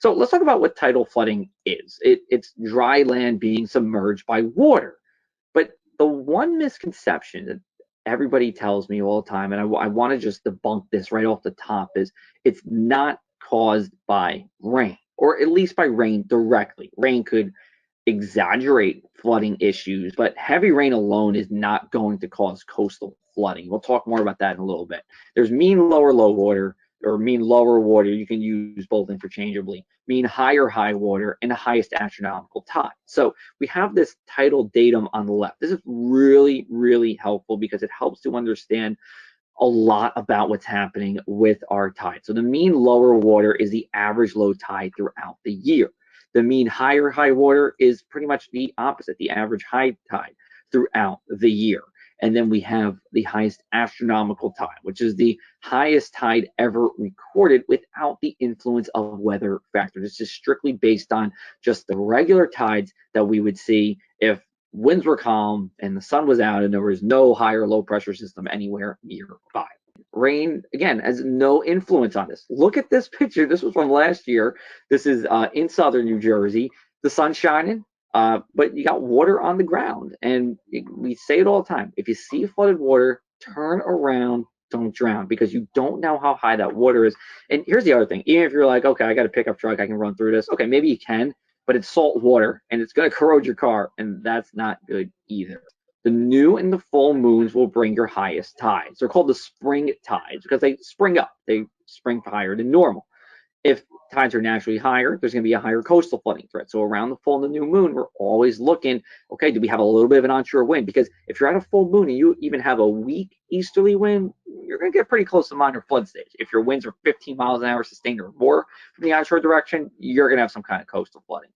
So let's talk about what tidal flooding is. It's dry land being submerged by water. But the one misconception that everybody tells me all the time, and I want to just debunk this right off the top, is it's not caused by rain, or at least by rain directly. Rain could exaggerate flooding issues, but heavy rain alone is not going to cause coastal flooding. We'll talk more about that in a little bit. There's mean lower low water or mean lower water. You can use both interchangeably. Mean higher high water and the highest astronomical tide. So we have this tidal datum on the left. This is really, really helpful because it helps to understand a lot about what's happening with our tide. So the mean lower water is the average low tide throughout the year. The mean higher high water is pretty much the opposite, the average high tide throughout the year. And then we have the highest astronomical tide, which is the highest tide ever recorded without the influence of weather factors. It's just strictly based on just the regular tides that we would see if winds were calm and the sun was out and there was no high or low pressure system anywhere nearby. Rain, again, has no influence on this. Look at this picture. This was from last year. This is in southern New Jersey. The sun's shining, but you got water on the ground. And we say it all the time. If you see flooded water, turn around, don't drown, because you don't know how high that water is. And here's the other thing. Even if you're like, okay, I got a pickup truck, I can run through this. Okay, maybe you can, but it's salt water and it's going to corrode your car, and that's not good either. The new and the full moons will bring your highest tides. They're called the spring tides because they spring up. They spring higher than normal. If tides are naturally higher, there's going to be a higher coastal flooding threat. So around the full and the new moon, we're always looking, okay, do we have a little bit of an onshore wind? Because if you're at a full moon and you even have a weak easterly wind, you're going to get pretty close to minor flood stage. If your winds are 15 miles an hour sustained or more from the onshore direction, you're going to have some kind of coastal flooding.